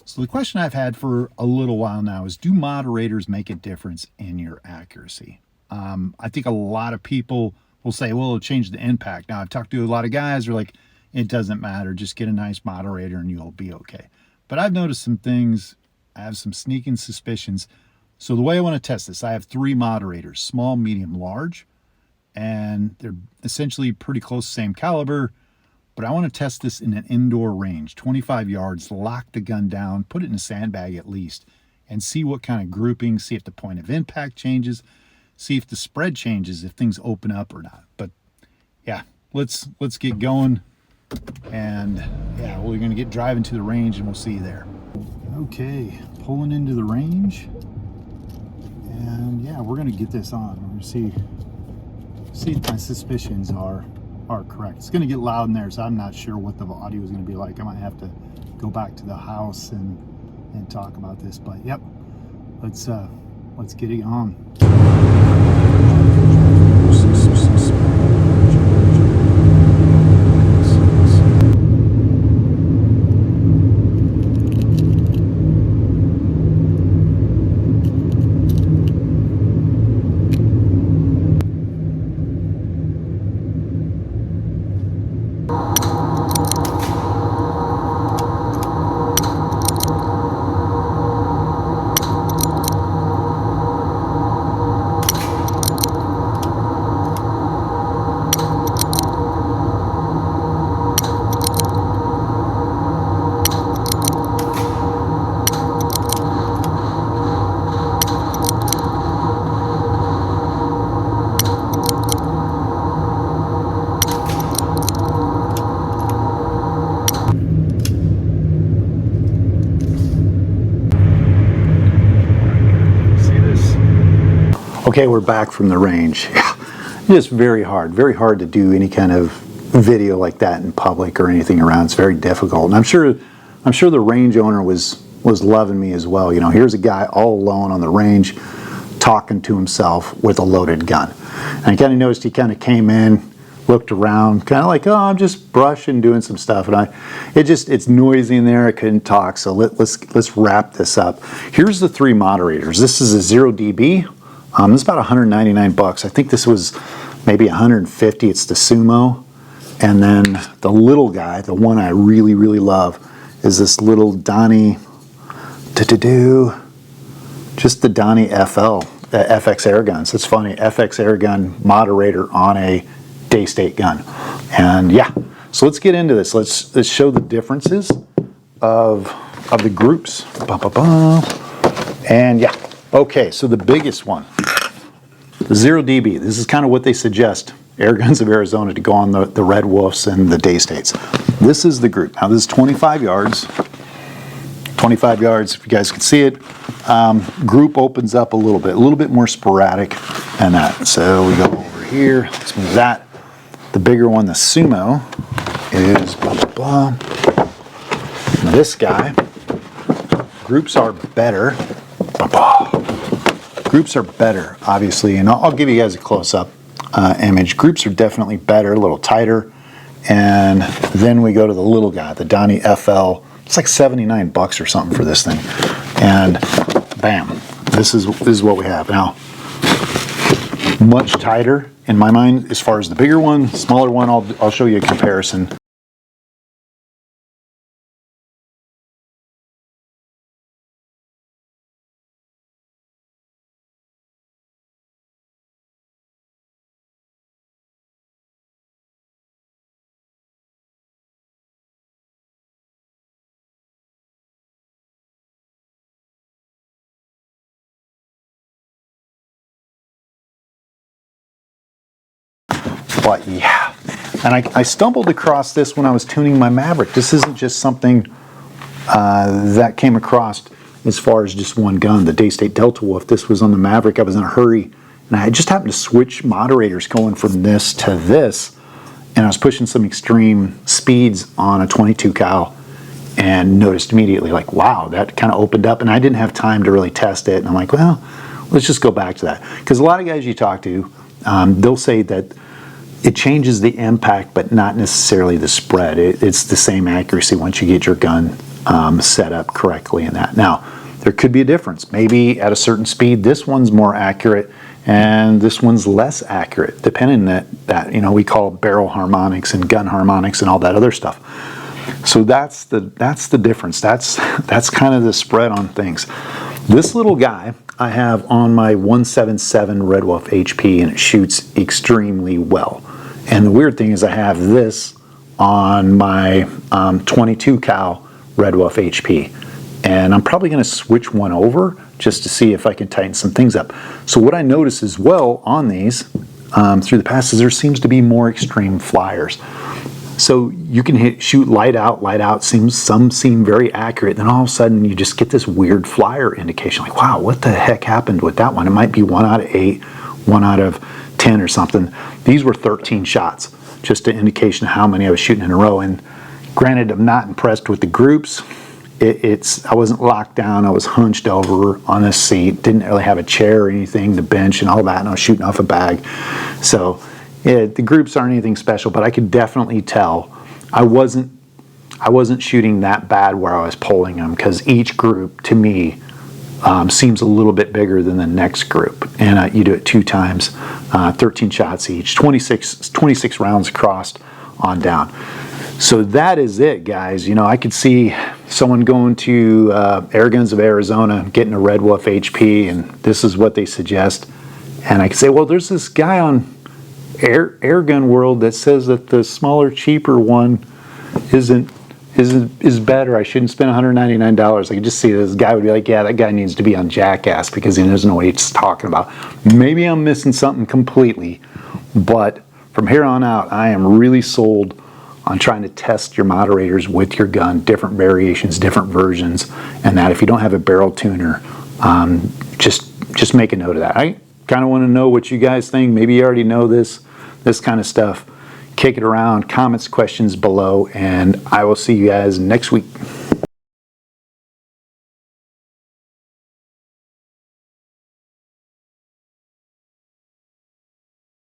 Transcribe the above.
So the question I've had for a little while now is, do moderators make a difference in your accuracy? I think a lot of people will say, well, it'll change the impact. Now, I've talked to a lot of guys who are like, it doesn't matter, just get a nice moderator and you'll be okay. But I've noticed some things, I have some sneaking suspicions. So the way I want to test this, I have 3 moderators, small, medium, large, and they're essentially pretty close, same caliber. But I want to test this in an indoor range, 25 yards, lock the gun down, put it in a sandbag at least, and see what kind of grouping, see if the point of impact changes, see if the spread changes, if things open up or not. But yeah, let's get going. And yeah, we're going to get driving to the range and we'll see you there. Okay, pulling into the range. And yeah, we're going to get this on. We're going to see if my suspicions are correct. It's going to get loud in there, so I'm not sure what the audio is going to be like. I might have to go back to the house and talk about this, but yep, let's get it on. Okay, we're back from the range. Just very hard to do any kind of video like that in public or anything around. It's very difficult. And I'm sure the range owner was loving me as well. You know, here's a guy all alone on the range talking to himself with a loaded gun. And I kind of noticed he kind of came in, looked around, kind of like, oh, I'm just brushing, doing some stuff. And it's noisy in there. I couldn't talk. So let's wrap this up. Here's the 3 moderators. This is a 0 dB. It's about 199 bucks. I think this was maybe 150. It's the Sumo. And then the little guy, the one I really, really love, is this little Donnie, just the Donnie FL, FX Airgun. So it's funny, FX Airgun moderator on a Day-State gun. And yeah, so let's get into this. Let's show the differences of the groups. And yeah, okay, so the biggest one, the 0 dB. This is kind of what they suggest, Airguns of Arizona, to go on the Red Wolves and the Day-States. This is the group. Now this is 25 yards. 25 yards, if you guys can see it. Group opens up a little bit more sporadic than that. So we go over here, let's move that. The bigger one, the Sumo, is blah, blah, blah. This guy, groups are better. Blah, blah. Groups are better, obviously, and I'll give you guys a close-up image. Groups are definitely better, a little tighter. And then we go to the little guy, the Donnie FL. It's like 79 bucks or something for this thing. And bam, this is what we have. Now, much tighter in my mind as far as the bigger one. Smaller one, I'll show you a comparison. But yeah, and I stumbled across this when I was tuning my Maverick. This isn't just something that came across as far as just one gun, the Day-State Delta Wolf. This was on the Maverick. I was in a hurry, and I just happened to switch moderators going from this to this, and I was pushing some extreme speeds on a 22 cal and noticed immediately, like, wow, that kind of opened up, and I didn't have time to really test it. And I'm like, well, let's just go back to that. Because a lot of guys you talk to, they'll say that it changes the impact, but not necessarily the spread. It's the same accuracy once you get your gun set up correctly in that. Now, there could be a difference. Maybe at a certain speed, this one's more accurate and this one's less accurate, depending that you know, we call barrel harmonics and gun harmonics and all that other stuff. So that's the difference. That's kind of the spread on things. This little guy I have on my 177 Red Wolf HP, and it shoots extremely well. And the weird thing is I have this on my 22 cal Red Wolf HP, and I'm probably going to switch one over just to see if I can tighten some things up. So what I notice as well on these through the passes, there seems to be more extreme flyers. So you can shoot light out, some seem very accurate, then all of a sudden you just get this weird flyer indication, like, wow, what the heck happened with that one? It might be 1 out of 8, 1 out of 10 or something. These were 13 shots, just an indication of how many I was shooting in a row. And granted, I'm not impressed with the groups. I wasn't locked down, I was hunched over on a seat, didn't really have a chair or anything, the bench and all that, and I was shooting off a bag. So the groups aren't anything special, but I could definitely tell I wasn't shooting that bad where I was pulling them, because each group to me seems a little bit bigger than the next group. And you do it 2 times, 13 shots each, 26 rounds across on down. So that is it, guys. You know, I could see someone going to Airguns of Arizona, getting a Red Wolf HP, and this is what they suggest. And I could say, well, there's this guy on Airgun World that says that the smaller, cheaper one is better. I shouldn't spend $199. I could just see this guy would be like, yeah, that guy needs to be on Jackass because he doesn't know what he's talking about. Maybe I'm missing something completely, but from here on out, I am really sold on trying to test your moderators with your gun, different variations, different versions, and that if you don't have a barrel tuner, just make a note of that. I kind of want to know what you guys think. Maybe you already know this kind of stuff. Kick it around, comments, questions below, and I will see you guys next week.